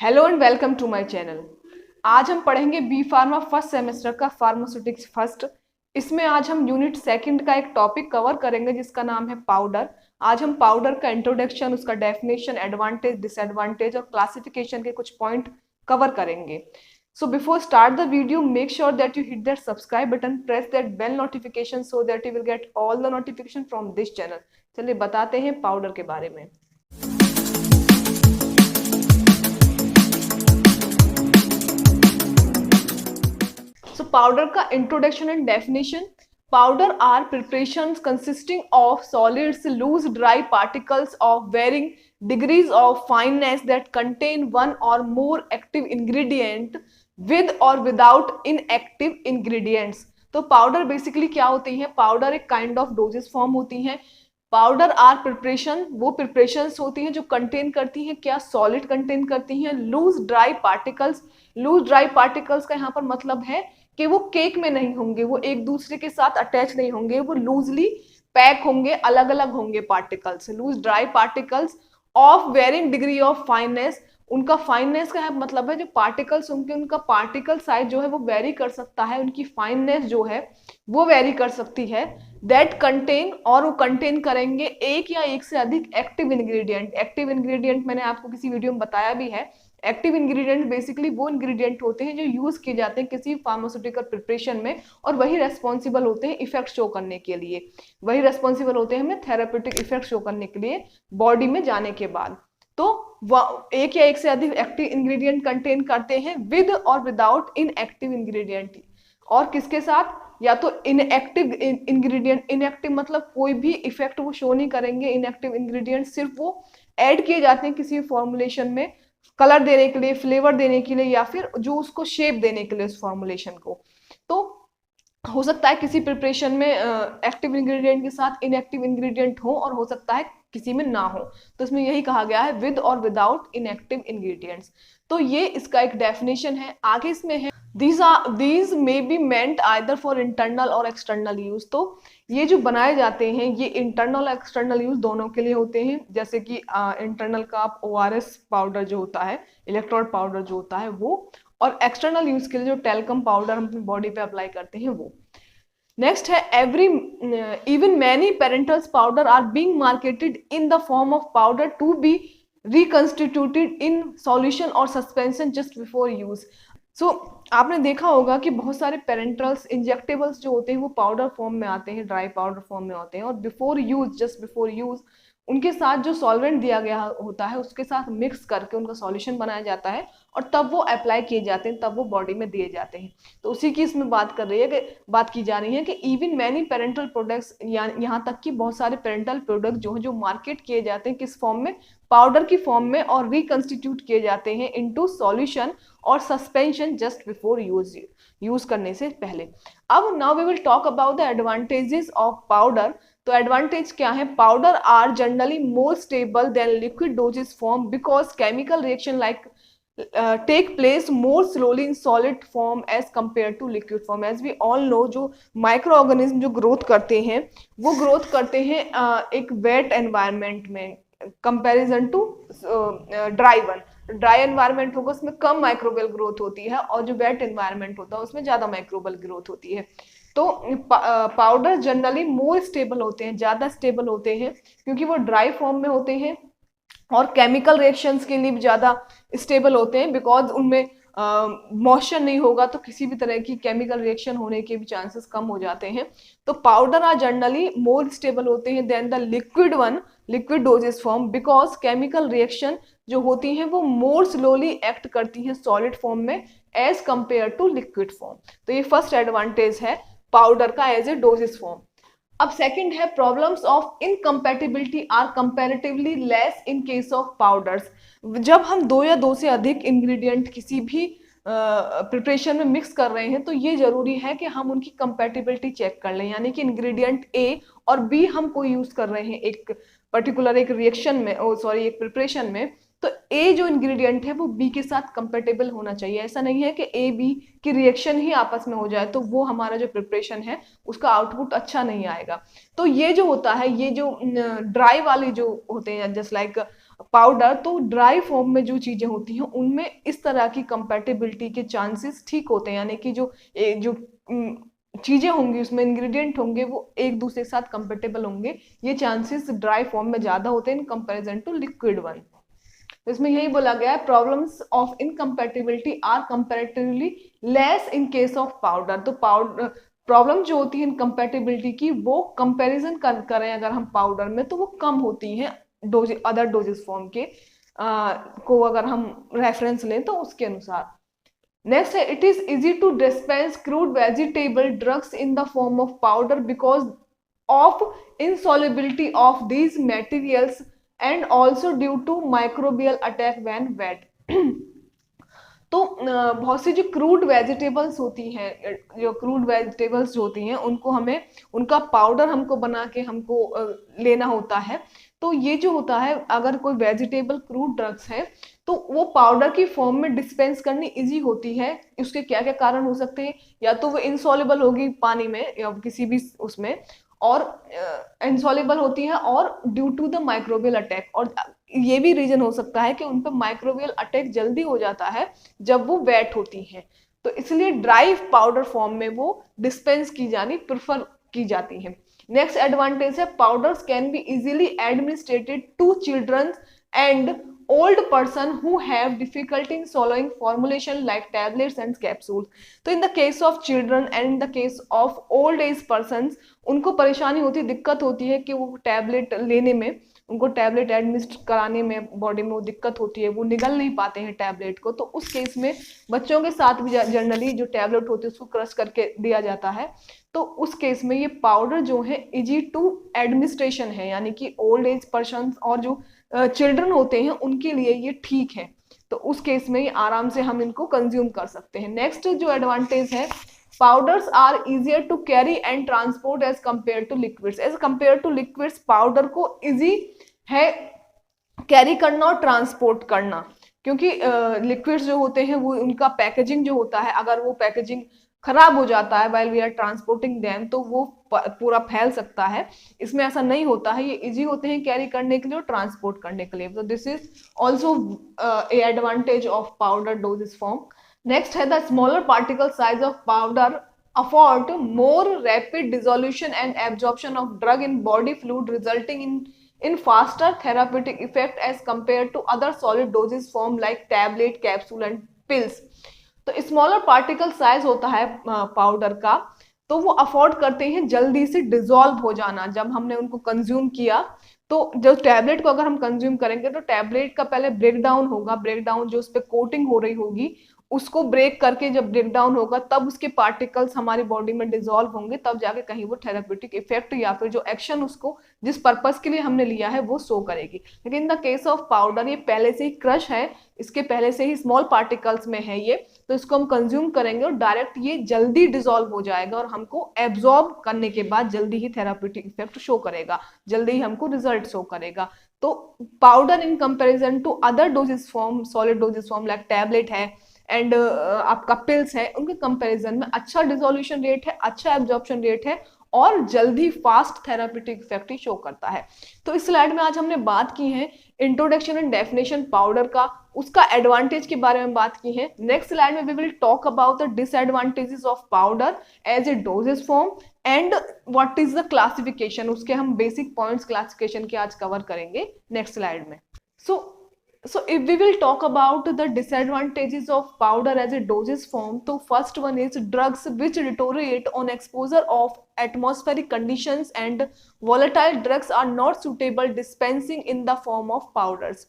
Hello and welcome to my channel. आज हम पढ़ेंगे बी फार्मा फर्स्ट सेमेस्टर का फार्मास्यूटिक्स फर्स्ट। इसमें आज हम यूनिट सेकंड का एक टॉपिक कवर करेंगे जिसका नाम है पाउडर। आज हम पाउडर का इंट्रोडक्शन, उसका डेफिनेशन, एडवांटेज, डिसएडवांटेज और क्लासिफिकेशन के कुछ पॉइंट कवर करेंगे। So before start the video, make sure that you hit that subscribe button, press that bell notification so that you will get all the notification from this channel. चलिए बताते हैं powder के बारे में। So powder का introduction and definition. Powder are preparations consisting of solids, loose, dry particles of varying degrees of fineness that contain one or more active ingredient with or without inactive ingredients. तो powder basically क्या होती है? Powder एक kind of doses form होती हैं। Powder are preparation, वो preparations होती हैं जो कंटेन करती हैं क्या? सॉलिड कंटेन करती हैं। Loose dry particles, loose dry particles का यहाँ पर मतलब है कि वो केक में नहीं होंगे, वो एक दूसरे के साथ अटैच नहीं होंगे, वो लूजली पैक होंगे, अलग अलग होंगे particles. Loose dry particles of varying degree of fineness, उनका फाइननेस का मतलब है जो पार्टिकल्स होंगे उनका पार्टिकल साइज जो है वो वेरी कर सकता है, उनकी फाइननेस जो है वो वेरी कर सकती है। दैट कंटेन, और वो कंटेन करेंगे एक या एक से अधिक एक्टिव इंग्रेडिएंट। एक्टिव इंग्रेडिएंट मैंने आपको किसी वीडियो में बताया भी है। एक्टिव इंग्रेडिएंट बेसिकली वो इंग्रेडिएंट होते हैं जो यूज किए जाते हैं किसी फार्मास्यूटिकल प्रिपरेशन में, और वही रेस्पॉन्सिबल होते हैं इफेक्ट शो करने के लिए, वही रेस्पॉन्सिबल होते हैं हमें थेरापेटिक इफेक्ट शो करने के लिए बॉडी में जाने के बाद। तो एक या एक से अधिक एक्टिव इंग्रेडिएंट कंटेन करते हैं विद और विदाउट इनएक्टिव इंग्रेडिएंट। और किसके साथ? या तो इनएक्टिव इंग्रेडिएंट, इनएक्टिव मतलब कोई भी इफेक्ट वो शो नहीं करेंगे। इनएक्टिव इंग्रेडिएंट सिर्फ वो ऐड किए जाते हैं किसी फॉर्मुलेशन में, कलर देने के लिए, फ्लेवर देने के लिए, या फिर जो उसको शेप देने के लिए उस फॉर्मुलेशन को। तो हो सकता है किसी प्रिपरेशन में एक्टिव इंग्रेडिएंट के साथ इनएक्टिव इंग्रेडिएंट हो, और हो सकता है किसी में ना हो। तो इसमें यही कहा गया है विद और विदाउट इनएक्टिव इंग्रेडिएंट्स। तो ये इसका एक डेफिनेशन है। आगे इसमें है these may be meant either for internal और external use। तो ये जो बनाए जाते हैं ये इंटरनल और एक्सटर्नल यूज दोनों के लिए होते हैं। जैसे कि इंटरनल का आप ORS पाउडर जो होता है, इलेक्ट्रोड पाउडर जो होता है वो, और एक्सटर्नल यूज के लिए जो टेल्कम पाउडर हम अपनी बॉडी पे अप्लाई करते हैं वो। नेक्स्ट है even many parentals powder are being marketed in the form of powder to be reconstituted in solution or suspension just before use। आपने देखा होगा कि बहुत सारे पेरेंटल्स इंजेक्टेबल्स जो होते हैं वो पाउडर फॉर्म में आते हैं, ड्राई पाउडर फॉर्म में होते हैं, और before use, just before use, उनके साथ जो सॉल्वेंट दिया गया होता है उसके साथ मिक्स करके उनका सॉल्यूशन बनाया जाता है, और तब वो अप्लाई किए जाते हैं, तब वो बॉडी में दिए जाते हैं। तो उसी की इसमें बात की जा रही है कि इवन मैनी पेरेंटल प्रोडक्ट्स, यहाँ तक कि बहुत सारे पेरेंटल प्रोडक्ट जो मार्केट किए जाते हैं किस फॉर्म में? पाउडर की फॉर्म में, और रिकंस्टिट्यूट किए जाते हैं इनटू सॉल्यूशन और सस्पेंशन जस्ट बिफोर यूज करने से पहले। अब now we will talk about the advantages of powder. तो एडवांटेज क्या है? Powder are generally more stable than liquid doses form because chemical reaction like take place more slowly in solid form as compare to liquid form. As we all know, जो microorganism जो growth करते हैं वो growth करते हैं एक wait environment में comparison to dry one. Dry environment होगा उसमें कम माइक्रोबियल ग्रोथ होती है, और जो वेट एनवायरनमेंट होता है उसमें ज्यादा माइक्रोबियल ग्रोथ होती है। तो पाउडर जनरली मोर स्टेबल होते हैं, ज्यादा स्टेबल होते हैं, क्योंकि वो ड्राई फॉर्म में होते हैं, और केमिकल रिएक्शंस के लिए भी ज्यादा स्टेबल होते हैं बिकॉज उनमें मॉइस्चर नहीं होगा तो किसी भी तरह की केमिकल रिएक्शन होने के भी चांसेस कम हो जाते हैं। तो powder are generally more stable होते हैं then the liquid one, liquid doses form, because chemical reaction जो होती हैं वो मोर स्लोली एक्ट करती हैं सॉलिड फॉर्म में as compare to liquid form. तो ये फर्स्ट एडवांटेज है पाउडर का एज ए डोजेस फॉर्म। अब सेकंड है problems of incompatibility are comparatively less in case of powders. जब हम दो या दो से अधिक इंग्रेडिएंट किसी भी प्रिपरेशन में मिक्स कर रहे हैं तो ये जरूरी है कि हम उनकी कंपैटिबिलिटी चेक कर लें, यानी कि इंग्रेडिएंट ए और बी हम कोई यूज कर रहे हैं एक पर्टिकुलर एक रिएक्शन में, एक प्रिपरेशन में, तो ए जो इंग्रेडिएंट है वो बी के साथ कंपेटेबल होना चाहिए। ऐसा नहीं है कि ए बी की रिएक्शन ही आपस में हो जाए तो वो हमारा जो प्रिपरेशन है उसका आउटपुट अच्छा नहीं आएगा। तो ये जो होता है, ये जो ड्राई वाले जो होते हैं, जस्ट लाइक पाउडर, तो ड्राई फॉर्म में जो चीजें होती हैं उनमें इस तरह की कंपैटिबिलिटी के चांसेस ठीक होते हैं, यानी कि जो चीजें होंगी उसमें इंग्रेडिएंट होंगे वो एक दूसरे के साथ कंपेटेबल होंगे, ये चांसेस ड्राई फॉर्म में ज्यादा होते हैं in comparison to liquid one. तो इसमें यही बोला गया है problems of incompatibility are comparatively less in case of powder. तो पाउडर प्रॉब्लम जो होती है इनकम्पैटिबिलिटी की वो कंपैरिजन करें अगर हम पाउडर में तो वो कम होती हैं डोज अदर डोजेस फॉर्म के को अगर हम रेफरेंस लें तो उसके अनुसार। नेक्स्ट है it is easy to dispense crude vegetable drugs in the form of powder because of insolubility of these materials and also due to microbial attack when wet। तो बहुत सी जो क्रूड वेजिटेबल्स होती हैं, जो क्रूड वेजिटेबल्स होती हैं उनको हमें उनका पाउडर हमको बना के हमको लेना होता है। तो ये जो होता है अगर कोई वेजिटेबल क्रूड ड्रग्स है तो वो पाउडर की फॉर्म में डिस्पेंस करनी इजी होती है। उसके क्या क्या कारण हो सकते हैं, या तो वो इनसॉल्युबल होगी पानी में या किसी भी उसमें, और इनसॉल्युबल होती है, और due to the microbial attack, और ये भी रीजन हो सकता है कि उन पर माइक्रोबियल अटैक जल्दी हो जाता है जब वो वेट होती हैं, तो इसलिए ड्राई पाउडर फॉर्म में वो डिस्पेंस की जानी प्रेफर की जाती है। नेक्स्ट एडवांटेज है powders can be easily administered to children and old person who have difficulty in swallowing formulation like tablets and capsules। तो in the case of children and in the case of old age persons उनको परेशानी होती है, दिक्कत होती है कि वो टैबलेट लेने में, उनको टैबलेट एडमिनिस्टर कराने में बॉडी में वो दिक्कत होती है, वो निगल नहीं पाते हैं टैबलेट को। तो उस केस में बच्चों के साथ भी जनरली जो टैबलेट होती है उसको क्रश करके दिया जाता है। तो उस केस में ये पाउडर जो है इजी टू एडमिनिस्ट्रेशन है, यानी कि ओल्ड एज पर्सन और जो चिल्ड्रन होते हैं उनके लिए ये ठीक है। तो उस केस में ये आराम से हम इनको कंज्यूम कर सकते हैं। नेक्स्ट जो एडवांटेज है powders are easier to carry and transport as compare to liquids. As compare to liquids powder को इजी है कैरी करना और ट्रांसपोर्ट करना, क्योंकि लिक्विड्स जो होते हैं वो उनका पैकेजिंग जो होता है, अगर वो पैकेजिंग खराब हो जाता है while we are transporting them तो वो पूरा फैल सकता है। इसमें ऐसा नहीं होता है, ये इजी होते हैं कैरी करने के लिए और ट्रांसपोर्ट करने के लिए। तो this is also a advantage of powder doses form. Next है the smaller particle size of powder afford more rapid dissolution and absorption of drug in body fluid resulting in faster therapeutic effect as compared to other solid dosage form like tablet, capsule and pills। तो smaller particle size होता है powder का, तो वो afford करते हैं जल्दी से डिसॉल्व हो जाना जब हमने उनको कंज्यूम किया। तो जो टैबलेट को अगर हम कंज्यूम करेंगे तो टैबलेट का पहले ब्रेक डाउन होगा, ब्रेक डाउन जो उस पर कोटिंग हो रही होगी उसको ब्रेक करके जब ब्रेक डाउन होगा तब उसके पार्टिकल्स हमारी बॉडी में डिसॉल्व होंगे, तब जाके कहीं वो थेराप्यूटिक इफेक्ट या फिर जो एक्शन उसको जिस पर्पस के लिए हमने लिया है वो शो करेगी। लेकिन in the case of powder ये पहले से ही क्रश है, इसके पहले से ही स्मॉल पार्टिकल्स में है ये, तो इसको हम कंज्यूम करेंगे और डायरेक्ट ये जल्दी डिसॉल्व हो जाएगा और हमको एब्जॉर्ब करने के बाद जल्दी ही थेराप्यूटिक इफेक्ट शो करेगा, जल्दी ही हमको रिजल्ट शो करेगा। तो powder in comparison to other doses form, solid doses form like tablet है एंड आपका पिल्स है, उनके कंपैरिजन में अच्छा डिसोल्यूशन रेट है, अच्छा एब्जॉर्प्शन रेट है और जल्दी फास्ट थेराप्यूटिक इफेक्ट शो करता है। तो इस स्लाइड में आज हमने बात की है इंट्रोडक्शन एंड डेफिनेशन पाउडर का, उसका एडवांटेज के बारे में बात की है। नेक्स्ट स्लाइड में we will talk about the disadvantages of powder as a doses form and what is the classification, उसके हम बेसिक पॉइंट्स क्लासिफिकेशन के आज कवर करेंगे नेक्स्ट स्लाइड में। So if we will talk about the disadvantages of powder as a dosage form, तो first one is drugs which deteriorate on exposure of atmospheric conditions and volatile drugs are not suitable dispensing in the form of powders।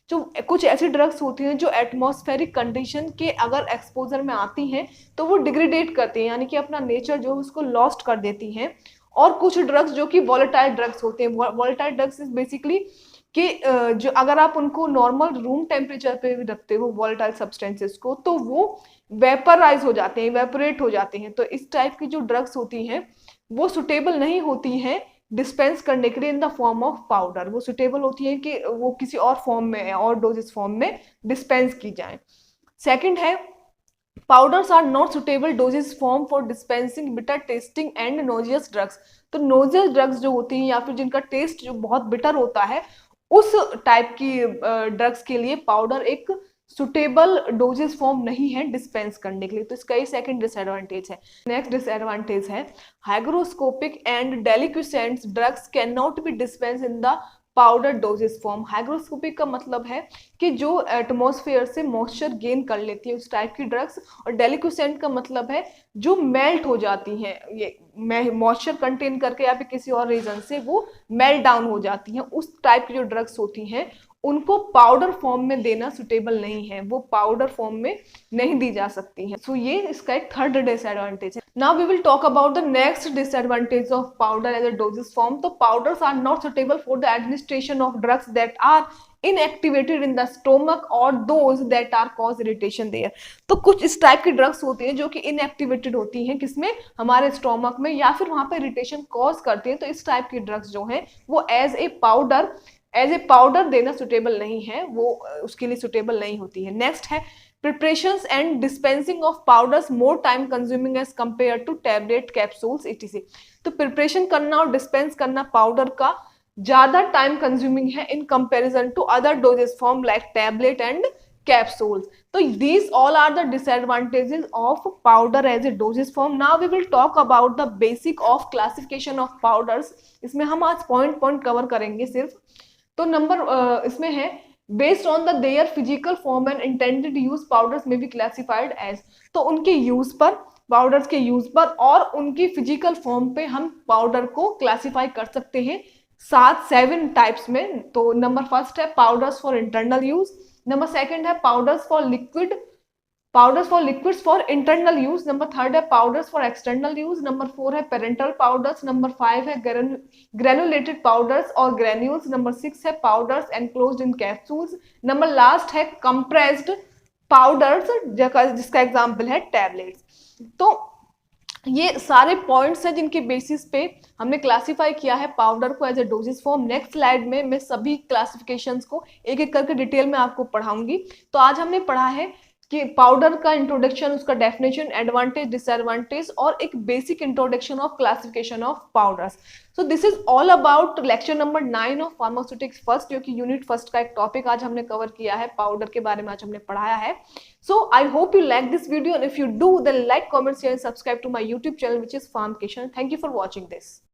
जो कुछ ऐसी drugs होती हैं जो atmospheric condition के अगर exposure में आती हैं तो वो डिग्रेडेट करती हैं, यानी कि अपना नेचर जो उसको लॉस्ट कर देती हैं। और कुछ ड्रग्स जो कि वॉलेटाइल ड्रग्स होते हैं, वॉलेटाइल ड्रग्स इज बेसिकली कि जो अगर आप उनको नॉर्मल रूम टेम्परेचर पे भी रखते हो वॉलेटाइल सब्सटेंसेस को तो वो वेपराइज हो जाते हैं, वेपोरेट हो जाते हैं। तो इस टाइप की जो ड्रग्स होती हैं वो सुटेबल नहीं होती हैं डिस्पेंस करने के लिए इन द फॉर्म ऑफ पाउडर, वो सुटेबल होती है कि वो किसी और फॉर्म में और डोजेस फॉर्म में डिस्पेंस की जाए। सेकेंड है powders are not suitable doses form for dispensing bitter tasting and nauseous drugs. तो नोजियस ड्रग्स जो होती हैं या फिर जिनका टेस्ट जो बहुत बिटर होता है उस टाइप की ड्रग्स के लिए पाउडर एक सुटेबल डोजेस फॉर्म नहीं है डिस्पेंस करने के लिए। तो इसका ये सेकंड डिसएडवांटेज है। नेक्स्ट डिसएडवांटेज है hygroscopic and deliquescents drugs can not be dispense in the powder doses form. Hygroscopic का मतलब है कि जो एटमॉस्फेयर से मॉइस्चर गेन कर लेती है उस टाइप की ड्रग्स, और डेलिक्विसेंट का मतलब है जो मेल्ट हो जाती हैं, ये मॉइस्चर कंटेन करके या फिर किसी और रीजन से वो मेल्ट डाउन हो जाती हैं, उस टाइप की जो ड्रग्स होती हैं उनको पाउडर फॉर्म में देना सुटेबल नहीं है, वो पाउडर फॉर्म में नहीं दी जा सकती हैं। सो ये इसका एक थर्ड डिसएडवांटेज है। Now we will talk about the next disadvantage of powder as a doses form. तो powders are not suitable for the administration of drugs that are inactivated in the stomach or those that are cause irritation there। तो कुछ इस type की drugs होती हैं जो कि inactivated होती हैं, किसमें, हमारे स्टोमक में, या फिर वहां पे इरिटेशन कॉज करती हैं। तो इस टाइप की ड्रग्स जो हैं वो एज ए पाउडर देना सुटेबल नहीं है, वो उसके लिए सुटेबल नहीं होती है। नेक्स्ट है preparations and dispensing of powders more time consuming as compared to tablet capsules etc। तो प्रिपरेशन करना और डिस्पेंस करना पाउडर का ज्यादा टाइम कंज्यूमिंग है in comparison to other doses form like tablet and capsules. तो these all are the disadvantages of powder as a dosage form। Now we will talk about the basic of classification of powders। इसमें हम आज point cover करेंगे सिर्फ। तो number इसमें है based on the their physical form and intended use powders में be classified as. तो उनके यूज पर, पाउडर्स के यूज पर और उनकी फिजिकल फॉर्म पे हम पाउडर को क्लासिफाई कर सकते हैं 7 टाइप्स में। तो नंबर फर्स्ट है powders for internal use, number second है powders for liquids for internal use, number third है powders for external use, number 4 है पेरेंटल पाउडर्स, नंबर 5 है ग्रेनुलेटेड पाउडर्स और ग्रेन्यूल्स, नंबर 6 है powders enclosed in capsules, number last है compressed powders जिसका example है tablets. तो ये सारे पॉइंट्स हैं जिनके बेसिस पे हमने क्लासिफाई किया है पाउडर को as a doses form. Next slide में मैं सभी क्लासिफिकेशंस को एक एक करके डिटेल में आपको पढ़ाऊंगी। तो आज हमने पढ़ा है कि पाउडर का इंट्रोडक्शन, उसका डेफिनेशन, एडवांटेज, डिसएडवांटेज और एक basic introduction of classification of powders. So this is all about lecture number 9 of pharmaceutics first, जो कि यूनिट फर्स्ट का एक टॉपिक आज हमने कवर किया है, पाउडर के बारे में आज हमने पढ़ाया है। So I hope you like this video, and if you do then like, comment, share, subscribe to my YouTube channel which is फार्मकेशन। Thank you for watching this.